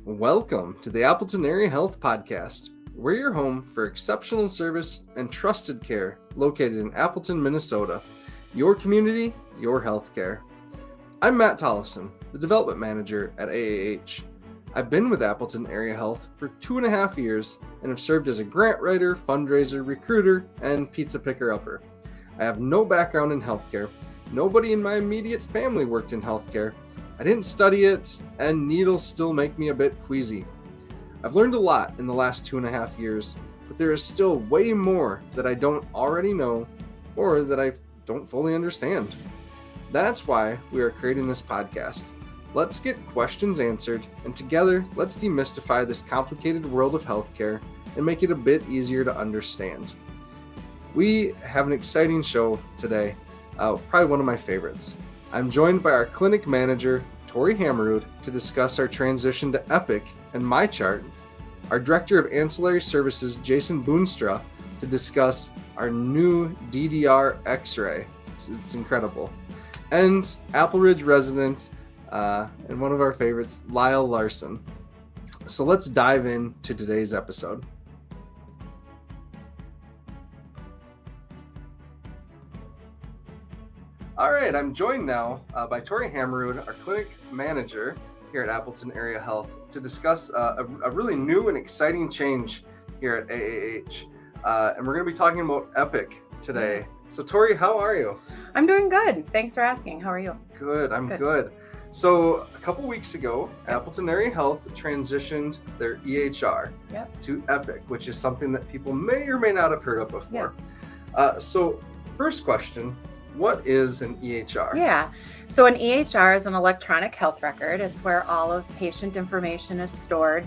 Welcome to the Appleton Area Health Podcast. We're your home for exceptional service and trusted care located in Appleton, Minnesota. Your community, your healthcare. I'm Matt Tollefson, the Development Manager at AAH. I've been with Appleton Area Health for 2.5 years and have served as a grant writer, fundraiser, recruiter, and pizza picker-upper. I have no background in healthcare. Nobody in my immediate family worked in healthcare. I didn't study it, and needles still make me a bit queasy. I've learned a lot in the last 2.5 years, but there is still way more that I don't already know or that I don't fully understand. That's why we are creating this podcast. Let's get questions answered, and together, let's demystify this complicated world of healthcare and make it a bit easier to understand. We have an exciting show today, probably one of my favorites. I'm joined by our clinic manager, Tori Hammerud, to discuss our transition to Epic and MyChart, our director of ancillary services, Jason Boonstra, to discuss our new DDR X-ray. It's incredible. And Apple Ridge resident, and one of our favorites, Lyle Larson. So let's dive into today's episode. All right, I'm joined now by Tori Hammerud, our clinic manager here at Appleton Area Health, to discuss a really new and exciting change here at AAH. And we're going to be talking about Epic today. So Tori, how are you? I'm doing good. Thanks for asking. How are you? Good, I'm good. So a couple weeks ago, Appleton Area Health transitioned their EHR to Epic, which is something that people may or may not have heard of before. So first question, what is an EHR? Yeah, so an EHR is an electronic health record. It's where all of patient information is stored.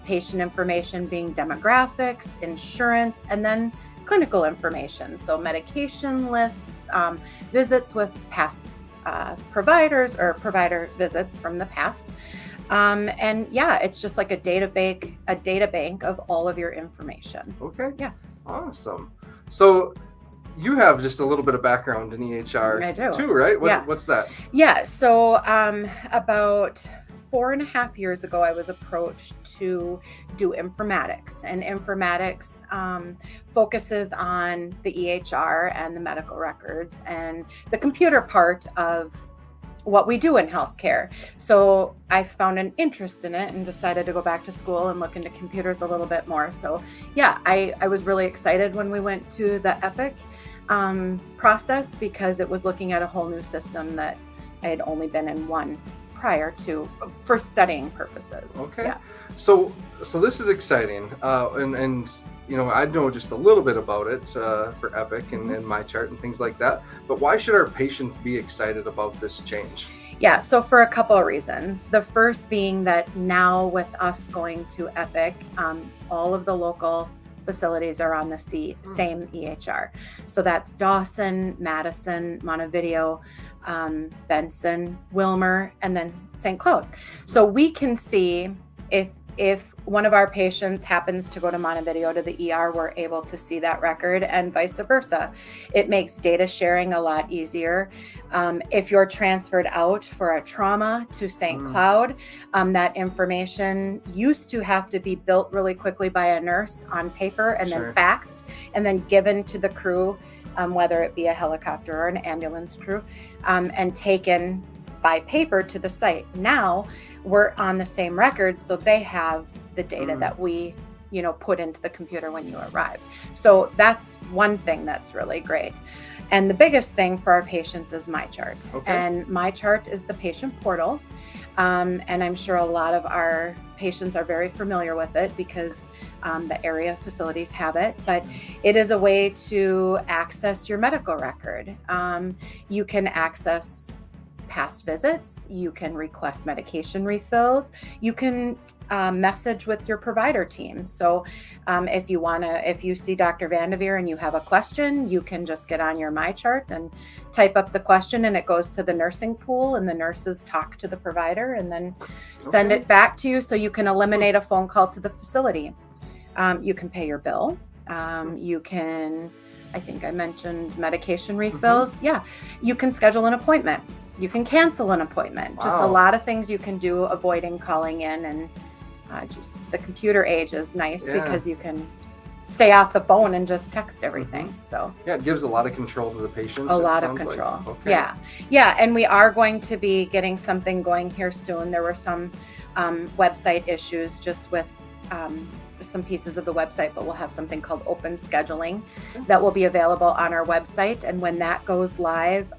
Patient information being demographics, insurance, and then clinical information. So medication lists, visits with past providers or provider visits from the past. And yeah, it's just like a data bank of all of your information. Okay. Yeah. Awesome. So you have just a little bit of background in EHR I do. too, right? What's that? Yeah. So about 4.5 years ago, I was approached to do informatics, and informatics focuses on the EHR and the medical records and the computer part of what we do in healthcare. So I found an interest in it and decided to go back to school and look into computers a little bit more. So yeah, I was really excited when we went to the Epic process, because it was looking at a whole new system that I had only been in one prior to for studying purposes. Okay. Yeah. So this is exciting. And you know, I know just a little bit about it for Epic and MyChart and things like that. But why should our patients be excited about this change? Yeah, so for a couple of reasons. The first being that now with us going to Epic, all of the local facilities are on the same EHR. So that's Dawson, Madison, Montevideo, Benson, Wilmer, and then St. Cloud. So we can see if one of our patients happens to go to Montevideo to the ER, we're able to see that record, and vice versa. It makes data sharing a lot easier. If you're transferred out for a trauma to St. Cloud, that information used to have to be built really quickly by a nurse on paper and then faxed and then given to the crew, whether it be a helicopter or an ambulance crew, and taken by paper to the site. Now we're on the same record, so they have the data that we, put into the computer when you arrive. So that's one thing that's really great. And the biggest thing for our patients is MyChart. Okay. And MyChart is the patient portal. And I'm sure a lot of our patients are very familiar with it because the area facilities have it, but it is a way to access your medical record. You can access past visits, you can request medication refills, you can message with your provider team. So if you see Dr. Vandeveer and you have a question, you can just get on your MyChart and type up the question, and it goes to the nursing pool, and the nurses talk to the provider and then send it back to you, so you can eliminate a phone call to the facility. You can pay your bill. You can, I think I mentioned medication refills. Yeah, you can schedule an appointment. You can cancel an appointment. Wow. Just a lot of things you can do, avoiding calling in the computer age is nice Yeah. because you can stay off the phone and just text everything. So Yeah, it gives a lot of control to the patient. a it lot of sounds like. control. Okay. Yeah. And we are going to be getting something going here soon. There were some website issues just with some pieces of the website, but we'll have something called open scheduling that will be available on our website. And when that goes live,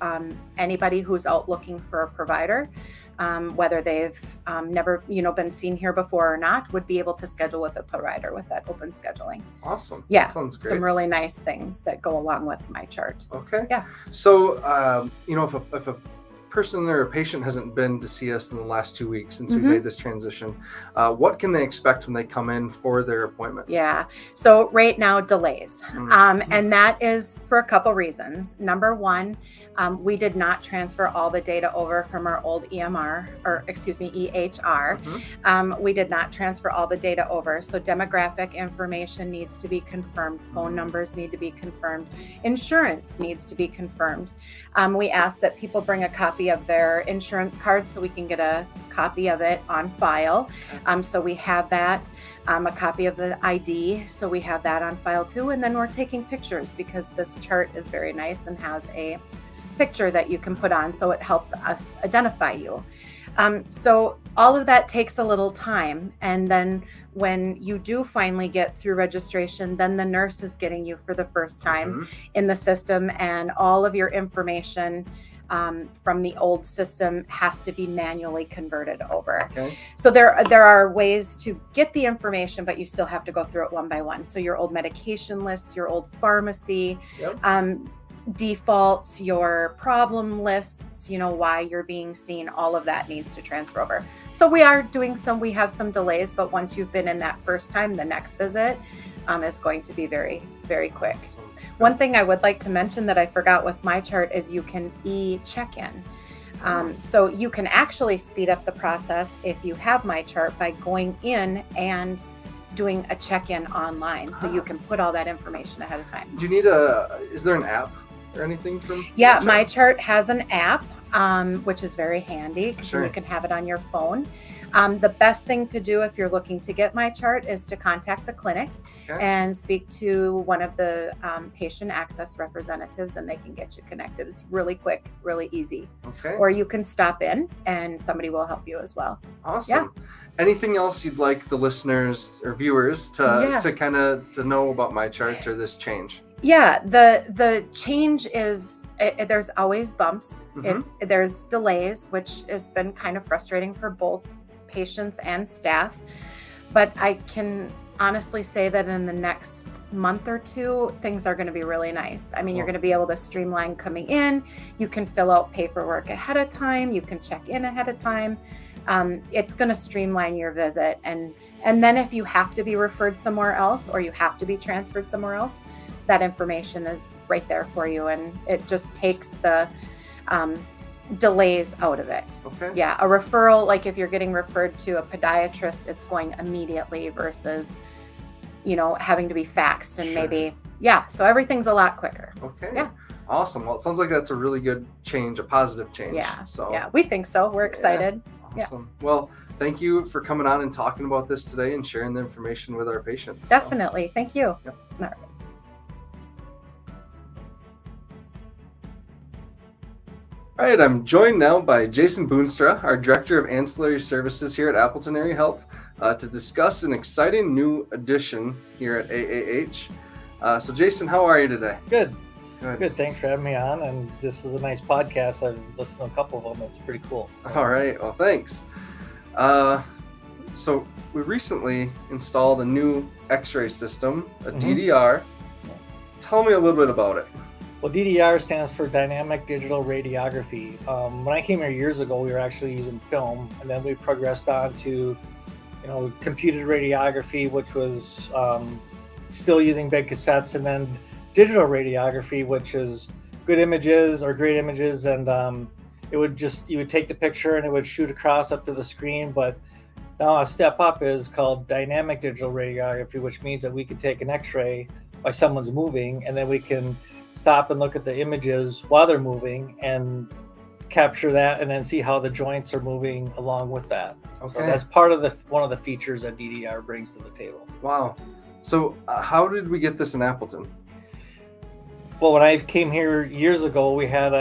anybody who's out looking for a provider, whether they've never been seen here before or not, would be able to schedule with a provider with that open scheduling. Awesome. Yeah, That sounds great. some really nice things that go along with MyChart. Okay. Yeah. So, if a person or a patient hasn't been to see us in the last 2 weeks since we made this transition, what can they expect when they come in for their appointment? Yeah. So right now, delays. And that is for a couple reasons. Number one, we did not transfer all the data over from our old EHR. We did not transfer all the data over. So demographic information needs to be confirmed. Phone numbers need to be confirmed. Insurance needs to be confirmed. We ask that people bring a copy of their insurance card so we can get a copy of it on file. So we have that, a copy of the ID. So we have that on file too. And then we're taking pictures because this chart is very nice and has a picture that you can put on. So it helps us identify you. So all of that takes a little time. And then when you do finally get through registration, then the nurse is getting you for the first time in the system, and all of your information from the old system has to be manually converted over. Okay. So there are ways to get the information, but you still have to go through it one by one. So your old medication lists, your old pharmacy, defaults, your problem lists, why you're being seen, all of that needs to transfer over. So we have some delays, but once you've been in that first time, the next visit is going to be very, very quick. One thing I would like to mention that I forgot with MyChart is you can e-check-in. So you can actually speed up the process if you have MyChart by going in and doing a check-in online. So you can put all that information ahead of time. Do you need is there an app or anything from Yeah, MyChart? MyChart has an app, which is very handy because you can have it on your phone. The best thing to do if you're looking to get MyChart is to contact the clinic and speak to one of the patient access representatives, and they can get you connected. It's really quick, really easy. Okay. Or you can stop in and somebody will help you as well. Awesome. Yeah. Anything else you'd like the listeners or viewers to kind of to know about MyChart or this change? Yeah, the change is there's always bumps. There's delays, which has been kind of frustrating for both patients and staff. But I can honestly say that in the next month or two, things are going to be really nice. I mean, you're going to be able to streamline coming in. You can fill out paperwork ahead of time. You can check in ahead of time. It's going to streamline your visit. And then if you have to be referred somewhere else or you have to be transferred somewhere else, that information is right there for you. And it just takes the delays out of it. Okay. Yeah. A referral, like if you're getting referred to a podiatrist, it's going immediately versus, having to be faxed and maybe, so everything's a lot quicker. Okay. Yeah. Awesome. Well, it sounds like that's a really good change, a positive change. Yeah. So yeah, we think so. We're excited. Awesome. Yeah. Well, thank you for coming on and talking about this today and sharing the information with our patients. Definitely. Thank you. Yep. All right. All right, I'm joined now by Jason Boonstra, our Director of Ancillary Services here at Appleton Area Health, to discuss an exciting new addition here at AAH. So Jason, how are you today? Good. Thanks for having me on. And this is a nice podcast. I've listened to a couple of them. It's pretty cool. All right. Well, thanks. So we recently installed a new X-ray system, a DDR. Tell me a little bit about it. Well, DDR stands for Dynamic Digital Radiography. When I came here years ago, we were actually using film, and then we progressed on to, computed radiography, which was still using big cassettes, and then digital radiography, which is good images or great images, and you would take the picture and it would shoot across up to the screen. But now a step up is called Dynamic Digital Radiography, which means that we could take an X-ray while someone's moving, and then we can stop and look at the images while they're moving and capture that and then see how the joints are moving along with that. Okay. So that's part of one of the features that DDR brings to the table. Wow. So how did we get this in Appleton? Well, when I came here years ago, we had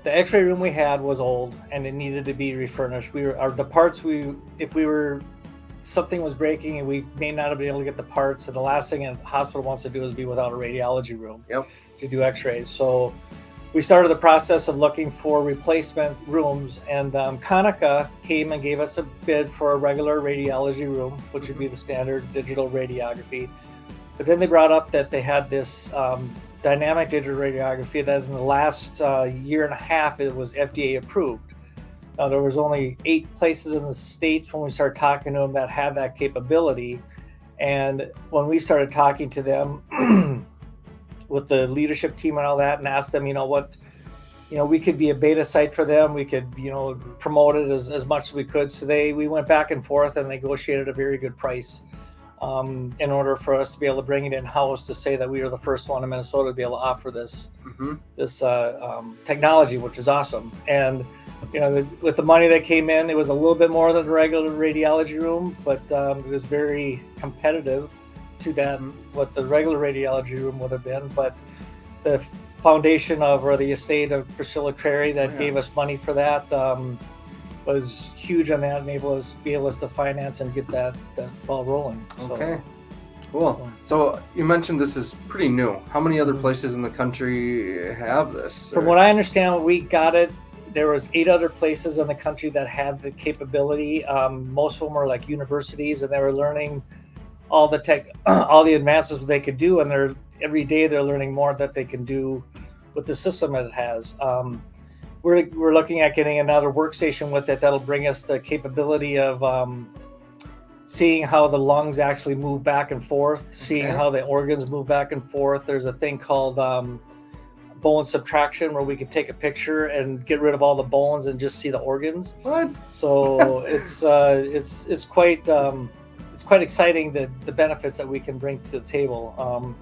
the X-ray room we had was old and it needed to be refurnished. If something was breaking and we may not have been able to get the parts, and the last thing a hospital wants to do is be without a radiology room to do X-rays. So we started the process of looking for replacement rooms, and Konica came and gave us a bid for a regular radiology room, which would be the standard digital radiography. But then they brought up that they had this dynamic digital radiography that in the last year and a half, it was FDA approved. Now, there was only 8 places in the States when we started talking to them that had that capability. And when we started talking to them with the leadership team and all that, and asked them, we could be a beta site for them. We could, promote it as much as we could. So we went back and forth and negotiated a very good price in order for us to be able to bring it in-house, to say that we were the first one in Minnesota to be able to offer this technology, which is awesome. And with the money that came in, it was a little bit more than the regular radiology room, but it was very competitive to that what the regular radiology room would have been. But the foundation or the estate of Priscilla Trary that gave us money for that was huge on that, and be able to finance and get that ball rolling. Okay. Cool. So you mentioned this is pretty new. How many other places in the country have this? From what I understand, when we got it, there was 8 other places in the country that had the capability. Most of them were like universities, and they were learning all the advances they could do, and every day they're learning more that they can do with the system that it has. We're looking at getting another workstation with it that'll bring us the capability of seeing how the lungs actually move back and forth, seeing how the organs move back and forth. There's a thing called bone subtraction, where we can take a picture and get rid of all the bones and just see the organs. What? So it's quite exciting, the benefits that we can bring to the table.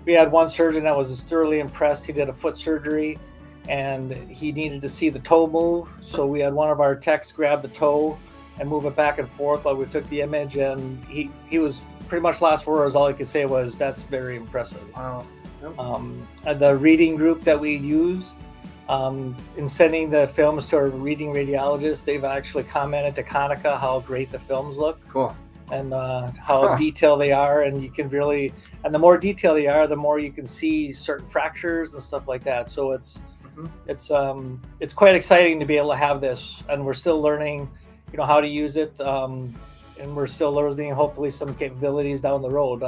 We had one surgeon that was thoroughly impressed. He did a foot surgery and he needed to see the toe move. So we had one of our techs grab the toe and move it back and forth while we took the image. And he was pretty much last words. All he could say was, "That's very impressive." Wow. The reading group that we use, in sending the films to our reading radiologists, they've actually commented to Konica how great the films look. Cool. And how detailed they are, and you can really, and the more detailed they are, the more you can see certain fractures and stuff like that. So it's quite exciting to be able to have this, and we're still learning, how to use it, and we're still learning hopefully some capabilities down the road.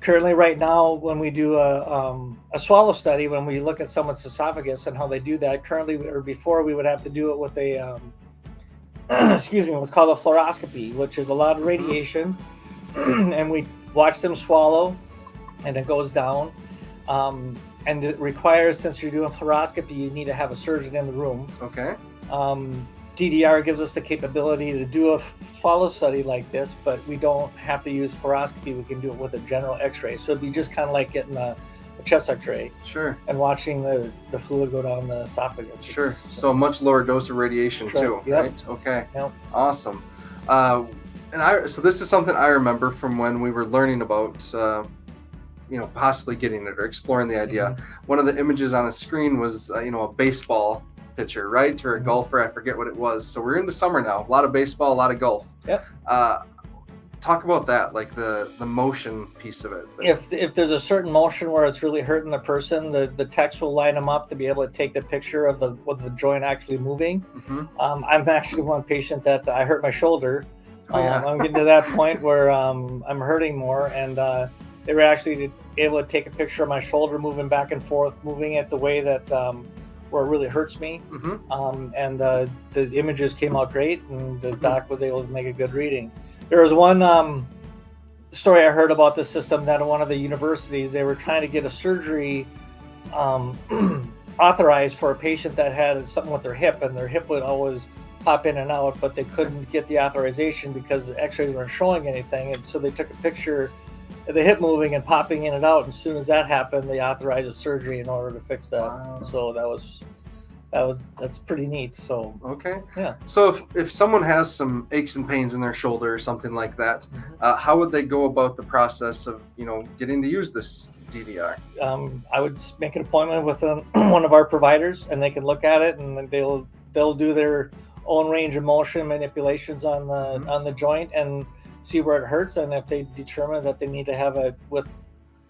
Currently, right now, when we do a swallow study, when we look at someone's esophagus and how they do that, before we would have to do it with a what's called a fluoroscopy, which is a lot of radiation, and we watch them swallow, and it goes down, and it requires, since you're doing fluoroscopy, you need to have a surgeon in the room. Okay. DDR gives us the capability to do a swallow study like this, but we don't have to use fluoroscopy. We can do it with a general X-ray. So it'd be just kind of like getting a chest X-ray. Sure. And watching the fluid go down the esophagus. Sure. So a much lower dose of radiation too, right? Okay. Yep. Awesome. So this is something I remember from when we were learning about, possibly getting it or exploring the idea. Mm-hmm. One of the images on a screen was, a baseball pitcher, right? Or a golfer. I forget what it was. So we're into summer now. A lot of baseball, a lot of golf. Yep. Talk about that, like the motion piece of it. If there's a certain motion where it's really hurting the person, the techs will line them up to be able to take the picture of the joint actually moving. Mm-hmm. I'm actually one patient that I hurt my shoulder. I'm getting to that point where I'm hurting more, and they were actually able to take a picture of my shoulder moving back and forth, moving it the way that where it really hurts me. Mm-hmm. And the images came out great, and the doc was able to make a good reading. There was one story I heard about the system that at one of the universities, they were trying to get a surgery authorized for a patient that had something with their hip, and their hip would always pop in and out, but they couldn't get the authorization because the x-rays weren't showing anything. And so they took a picture of the hip moving and popping in and out. And as soon as that happened, they authorized a surgery in order to fix that. Wow. So that was that's pretty neat. So Okay. yeah. So if someone has some aches and pains in their shoulder or something like that, how would they go about the process of getting to use this DVR? I would make an appointment with one of our providers, and they can look at it, and they'll do their own range of motion manipulations on the joint and see where it hurts. And if they determine that they need to have it with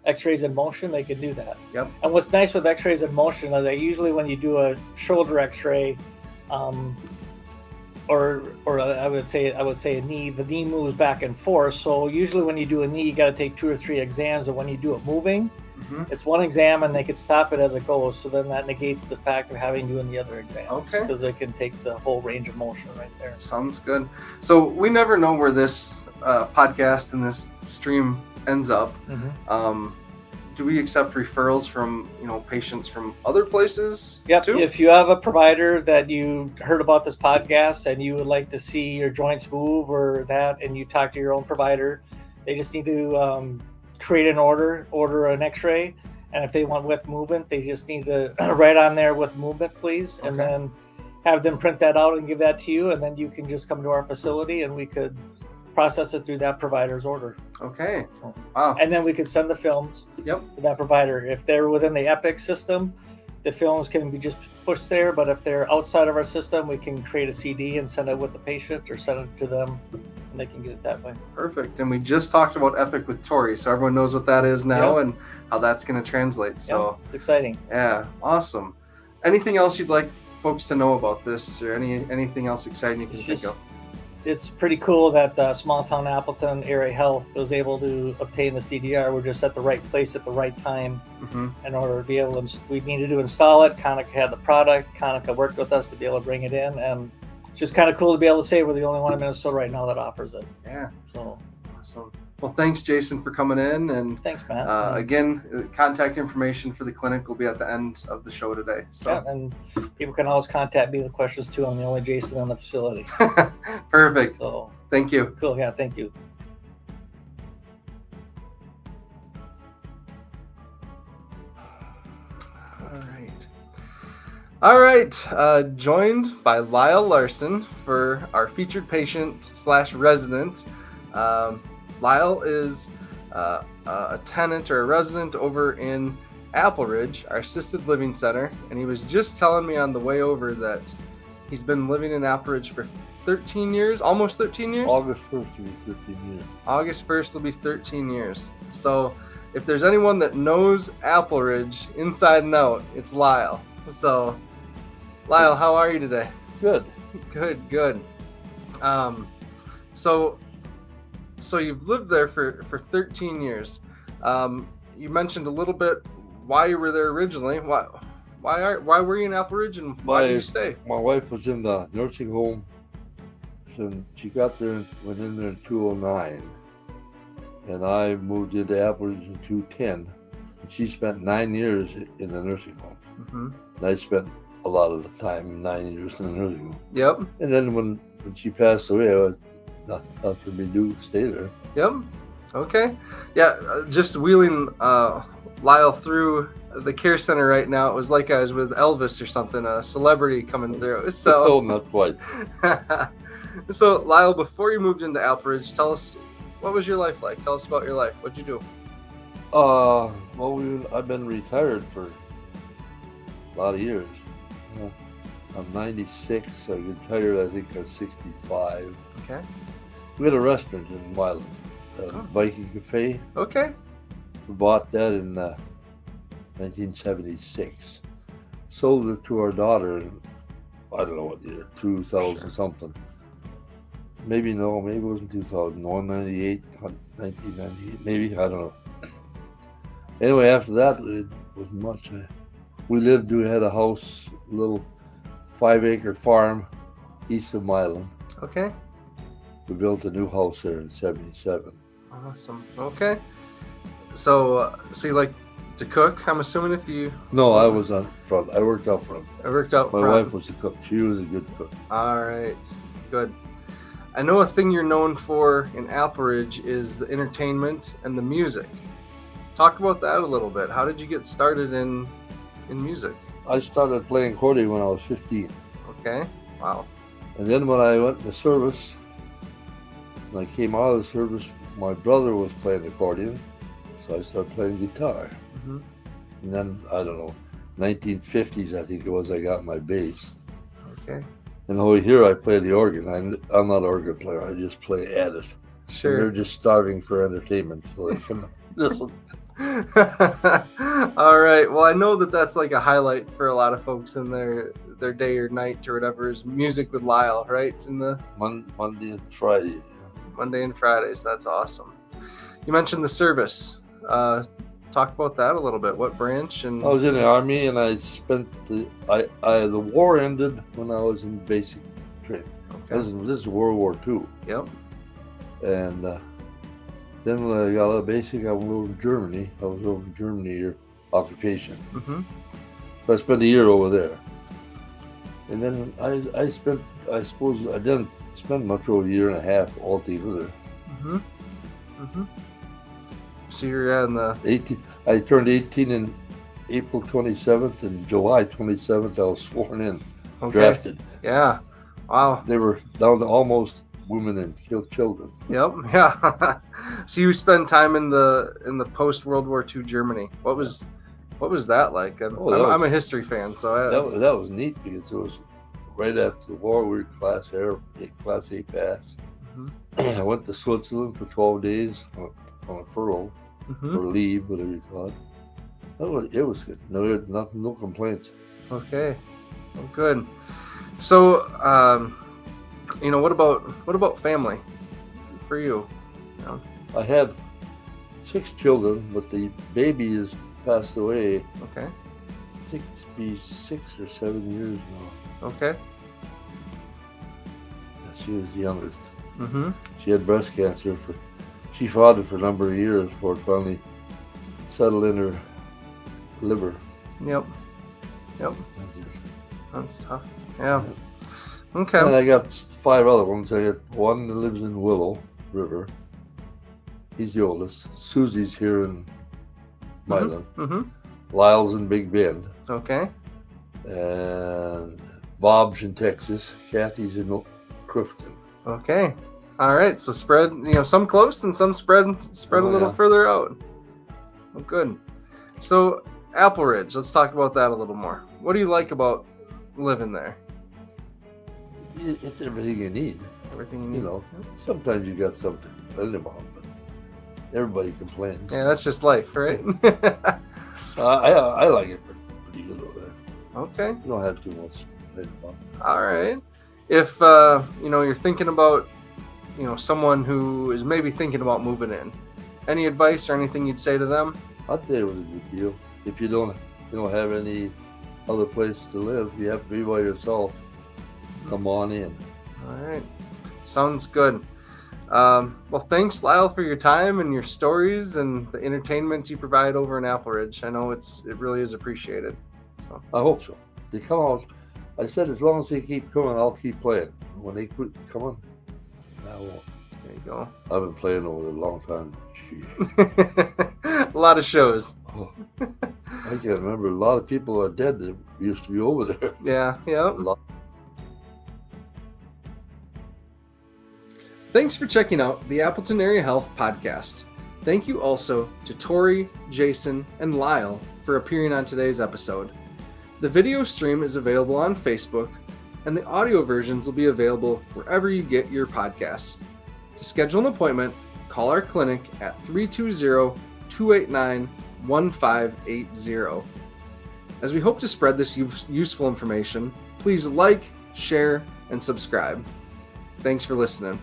X-rays in motion, they can do that. Yep. And what's nice with X-rays in motion is that usually when you do a shoulder X-ray, or I would say a knee, the knee moves back and forth. So usually when you do a knee, you got to take 2 or 3 exams. And when you do it moving, it's one exam, and they can stop it as it goes. So then that negates the fact of having doing the other exams. Okay. Because they can take the whole range of motion right there. Sounds good. So we never know where this podcast and this stream ends up. Do we accept referrals from patients from other places? Yep. Too? If you have a provider that you heard about this podcast and you would like to see your joints move or that, and you talk to your own provider, they just need to create an order an X-ray, and if they want with movement, they just need to write on there with movement, please, and then have them print that out and give that to you, and then you can just come to our facility and we could process it through that provider's order. Okay. Wow. And then we could send the films to that provider. If they're within the Epic system, the films can be just pushed there, but if they're outside of our system, we can create a CD and send it with the patient or send it to them, and they can get it that way. Perfect. And we just talked about Epic with Tori, so everyone knows what that is now and how that's going to translate. So it's exciting. Yeah, awesome. Anything else you'd like folks to know about this, or anything else exciting you can think of? It's pretty cool that small town Appleton Area Health was able to obtain this DDR. We're just at the right place at the right time in order to be able to. We needed to install it. Konica had the product. Konica worked with us to be able to bring it in, and it's just kind of cool to be able to say we're the only one in Minnesota right now that offers it. Yeah. So awesome. Well, thanks, Jason, for coming in. And thanks, Matt. Again, contact information for the clinic will be at the end of the show today. So and people can always contact me with questions too. I'm the only Jason in the facility. Perfect. So thank you. Cool. Yeah. Thank you. All right. Joined by Lyle Larson for our featured patient / resident. Lyle is a tenant or a resident over in Apple Ridge, our assisted living center, and he was just telling me on the way over that he's been living in Apple Ridge for 13 years, almost 13 years? August 1st will be 13 years. August 1st will be 13 years. So if there's anyone that knows Apple Ridge inside and out, it's Lyle. So, Lyle, how are you today? Good. Good. So you've lived there for 13 years. You mentioned a little bit why you were there originally. Why were you in Apple Ridge, and why did you stay? My wife was in the nursing home, and she got there and went in there in 2009. And I moved into Apple Ridge in 2010. And she spent 9 years in the nursing home. And I spent a lot of the time, 9 years in the nursing home. Yep. And then when she passed away, I was not for me to stay there. Yep. Okay. Yeah, just wheeling Lyle through the care center right now, it was like I was with Elvis or something, a celebrity coming through. So oh, not quite. So Lyle, before you moved into Apple Ridge, tell us, what was your life like? Tell us about your life. What'd you do? Well, I've been retired for a lot of years. I'm 96. I retired, I think, at 65. Okay. We had a restaurant in Milan, Viking Cafe. Okay. We bought that in 1976. Sold it to our daughter in, I don't know what year, 2000 something. Maybe it wasn't 2001, 98, 1998, maybe, I don't know. Anyway, after that, it wasn't much. We had a house, a little 5-acre farm east of Milan. Okay. We built a new house there in 77. Awesome. Okay. So you like to cook, I'm assuming, if you... No, I was up front. I worked up front. I worked out front. My wife was a cook. She was a good cook. All right. Good. I know a thing you're known for in Apple Ridge is the entertainment and the music. Talk about that a little bit. How did you get started in music? I started playing accordion when I was 15. Okay. Wow. And then when I went into service, when I came out of the service, my brother was playing accordion, so I started playing guitar. Mm-hmm. And then, I don't know, 1950s, I think it was, I got my bass. Okay. And over here, I play the organ. I'm not an organ player. I just play at it. Sure. And they're just starving for entertainment, so they can listen. All right. Well, I know that that's like a highlight for a lot of folks in their day or night or whatever is music with Lyle, right? In the Monday and Friday. Monday and Fridays. That's awesome. You mentioned the service. Talk about that a little bit. What branch? And I was in the Army, and I spent the war ended when I was in basic training. Okay. This is World War II. Yep. And then when I got out of basic, I went over to Germany. I was over in Germany your occupation. Mm-hmm. So I spent a year over there. And then I spent, I suppose, I didn't spend much over a year and a half altogether. Mm-hmm. Mm-hmm. So you're in the 18. I turned 18 in April 27th, and July 27th I was sworn in, drafted. Yeah. Wow. They were down to almost women and children. Yep. Yeah. So you spent time in the post World War II Germany. What was that like? I'm a history fan, so that was neat because it was right after the war. We were Class A pass. Mm-hmm. I went to Switzerland for 12 days on a furlough. Mm-hmm. Or leave, whatever you call it. It was good. No complaints. Okay. Well, good. So, what about family for you? I have 6 children, but the baby has passed away. Okay. I think it's be 6 or 7 years now. Okay. Yeah, she was the youngest. Mm-hmm. She had breast cancer. She fought it for a number of years before it finally settled in her liver. Yep. That's tough. Yeah. Okay. And I got 5 other ones. I got one that lives in Willow River. He's the oldest. Susie's here in Milan. Mm-hmm. Lyle's in Big Bend. Okay. And Bob's in Texas. Kathy's in Crofton. Okay. All right. So spread, some close and some spread a little further out. Well, good. So Apple Ridge, let's talk about that a little more. What do you like about living there? It's everything you need. Everything you need. Sometimes you got something to complain about, but everybody complains. Yeah, that's just life, right? I like it pretty good over there. Okay. You don't have too much to complain about. All right. If you're thinking about someone who is maybe thinking about moving in, any advice or anything you'd say to them? I'd say it was a good deal. If you don't have any other place to live, you have to be by yourself. Come on in. All right. Sounds good. Well, thanks, Lyle, for your time and your stories and the entertainment you provide over in Apple Ridge. I know it really is appreciated. So. I hope so. They come out. I said as long as they keep coming, I'll keep playing. When they quit coming, I won't. There you go. I've been playing over a long time. A lot of shows. Oh, I can't remember. A lot of people are dead that used to be over there. Yeah. Thanks for checking out the Appleton Area Health Podcast. Thank you also to Tori, Jason, and Lyle for appearing on today's episode. The video stream is available on Facebook, and the audio versions will be available wherever you get your podcasts. To schedule an appointment, call our clinic at 320-289-1580. As we hope to spread this useful information, please like, share, and subscribe. Thanks for listening.